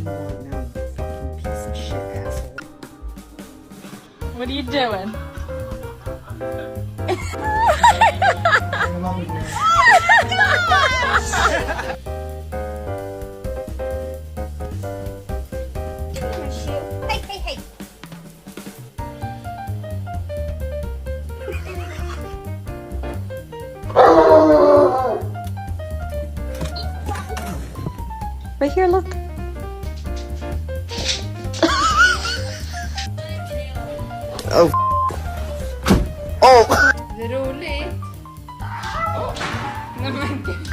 Now, you fucking piece of shit asshole. What are you doing? Hey, hey, hey. Right here, look. Oh. Oh. Det är roligt. Nej men gud.